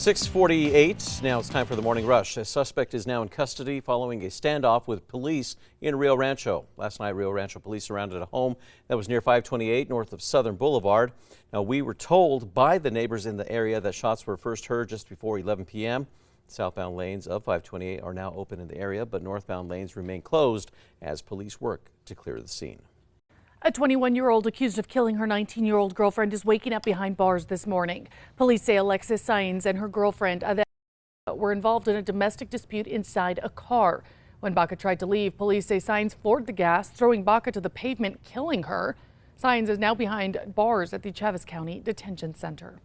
6:48. Now it's time for the morning rush. A suspect is now in custody following a standoff with police in Rio Rancho. Last night, Rio Rancho police surrounded a home that was near 528 north of Southern Boulevard. Now, we were told by the neighbors in the area that shots were first heard just before 11 p.m. Southbound lanes of 528 are now open in the area, but northbound lanes remain closed as police work to clear the scene. A 21-year-old accused of killing her 19-year-old girlfriend is waking up behind bars this morning. Police say Alexis Saenz and her girlfriend were involved in a domestic dispute inside a car. When Baca tried to leave, police say Saenz floored the gas, throwing Baca to the pavement, killing her. Saenz is now behind bars at the Chaves County Detention Center.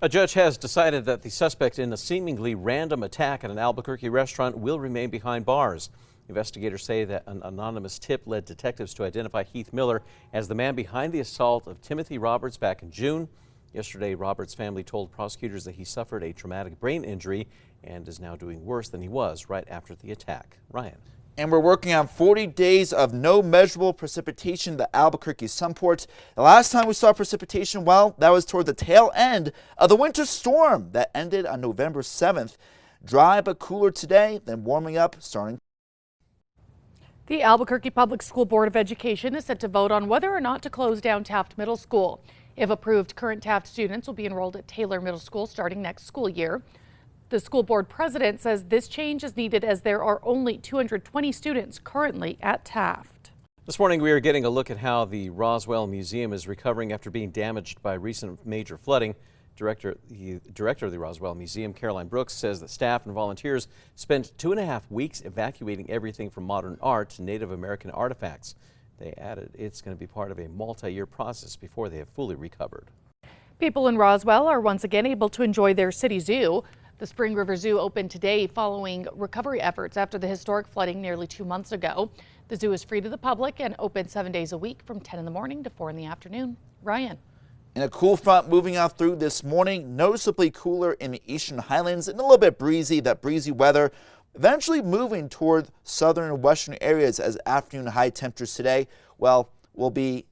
A judge has decided that the suspect in a seemingly random attack at an Albuquerque restaurant will remain behind bars. Investigators say that an anonymous tip led detectives to identify Heath Miller as the man behind the assault of Timothy Roberts back in June. Yesterday, Roberts' family told prosecutors that he suffered a traumatic brain injury and is now doing worse than he was right after the attack. Ryan. And we're working on 40 days of no measurable precipitation in the Albuquerque Sunport. The last time we saw precipitation, well, that was toward the tail end of the winter storm that ended on November 7th. Dry but cooler today, then warming up starting. The Albuquerque Public School Board of Education is set to vote on whether or not to close down Taft Middle School. If approved, current Taft students will be enrolled at Taylor Middle School starting next school year. The school board president says this change is needed as there are only 220 students currently at Taft. This morning we are getting a look at how the Roswell Museum is recovering after being damaged by recent major flooding. Director of the Roswell Museum, Caroline Brooks, says that staff and volunteers spent 2.5 weeks evacuating everything from modern art to Native American artifacts. They added it's going to be part of a multi-year process before they have fully recovered. People in Roswell are once again able to enjoy their city zoo. The Spring River Zoo opened today following recovery efforts after the historic flooding nearly 2 months ago. The zoo is free to the public and open 7 days a week from 10 in the morning to 4 in the afternoon. Ryan. And a cool front moving out through this morning, noticeably cooler in the eastern highlands and a little bit breezy, that breezy weather eventually moving toward southern and western areas as afternoon high temperatures today, well, will be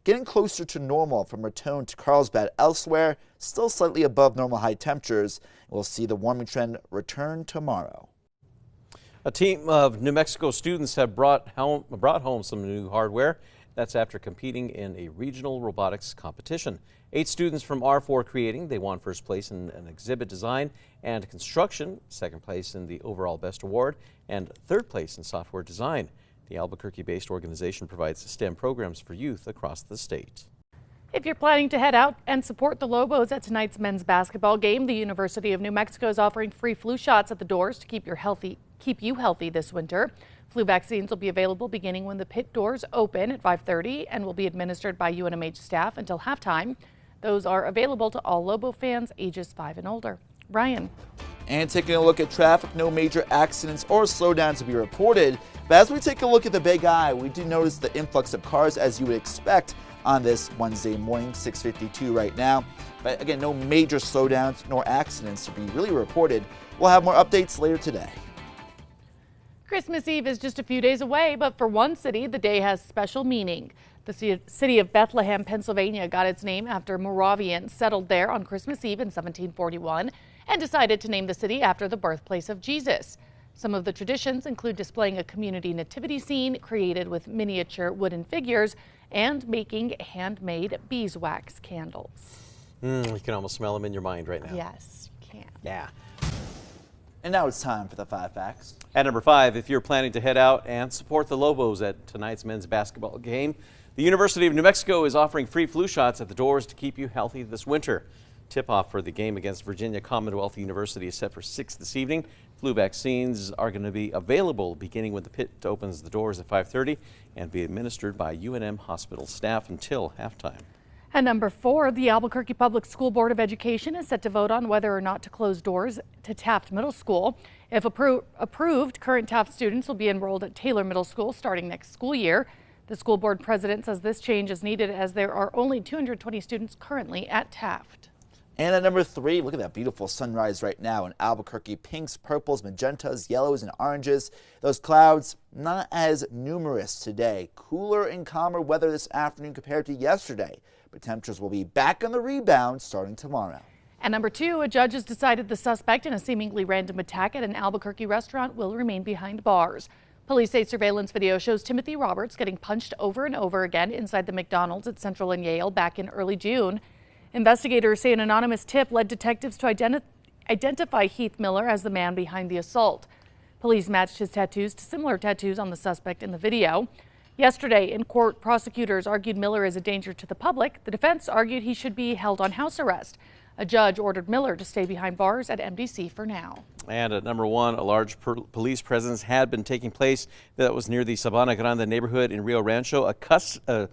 getting closer to normal from Raton to Carlsbad. Elsewhere, still slightly above normal high temperatures. We'll see the warming trend return tomorrow. A team of New Mexico students have brought home some new hardware. That's after competing in a regional robotics competition. 8 students from R4 Creating. They won first place in an exhibit design and construction, second place in the overall best award, and third place in software design. The Albuquerque-based organization provides STEM programs for youth across the state. If you're planning to head out and support the Lobos at tonight's men's basketball game, the University of New Mexico is offering free flu shots at the doors to keep you healthy this winter. Flu vaccines will be available beginning when the pit doors open at 5:30 and will be administered by UNMH staff until halftime. Those are available to all Lobo fans ages 5 and older. Ryan. And taking a look at traffic, no major accidents or slowdowns to be reported. But as we take a look at the Big I, we do notice the influx of cars as you would expect on this Wednesday morning, 6:52 right now. But again, no major slowdowns nor accidents to be really reported. We'll have more updates later today. Christmas Eve is just a few days away, but for one city, the day has special meaning. The city of Bethlehem, Pennsylvania got its name after Moravians settled there on Christmas Eve in 1741 and decided to name the city after the birthplace of Jesus. Some of the traditions include displaying a community nativity scene created with miniature wooden figures and making handmade beeswax candles. You can almost smell them in your mind right now. Yes, you can. Yeah. And now it's time for the 5 facts. At number 5, if you're planning to head out and support the Lobos at tonight's men's basketball game, the University of New Mexico is offering free flu shots at the doors to keep you healthy this winter. Tip-off for the game against Virginia Commonwealth University is set for 6 this evening. Flu vaccines are going to be available beginning when the pit opens the doors at 5:30 and be administered by UNM hospital staff until halftime. At number 4, the Albuquerque Public School Board of Education is set to vote on whether or not to close doors to Taft Middle School. If approved, current Taft students will be enrolled at Taylor Middle School starting next school year. The school board president says this change is needed as there are only 220 students currently at Taft. And at number 3, look at that beautiful sunrise right now in Albuquerque. Pinks, purples, magentas, yellows, and oranges. Those clouds not as numerous today. Cooler and calmer weather this afternoon compared to yesterday. But temperatures will be back on the rebound starting tomorrow. And number 2, a judge has decided the suspect in a seemingly random attack at an Albuquerque restaurant will remain behind bars. Police say surveillance video shows Timothy Roberts getting punched over and over again inside the McDonald's at Central and Yale back in early June. Investigators say an anonymous tip led detectives to identify Heath Miller as the man behind the assault. Police matched his tattoos to similar tattoos on the suspect in the video. Yesterday in court, prosecutors argued Miller is a danger to the public. The defense argued he should be held on house arrest. A judge ordered Miller to stay behind bars at MDC for now. And at number 1, a large police presence had been taking place that was near the Sabana Grande neighborhood in Rio Rancho. A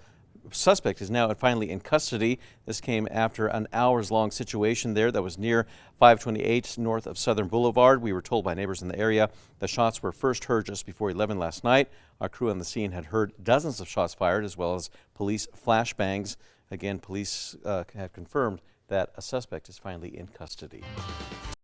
suspect is now finally in custody. This came after an hours-long situation there that was near 528 north of Southern Boulevard. We were told by neighbors in the area the shots were first heard just before 11 last night. Our crew on the scene had heard dozens of shots fired as well as police flashbangs. Again, police have confirmed that a suspect is finally in custody.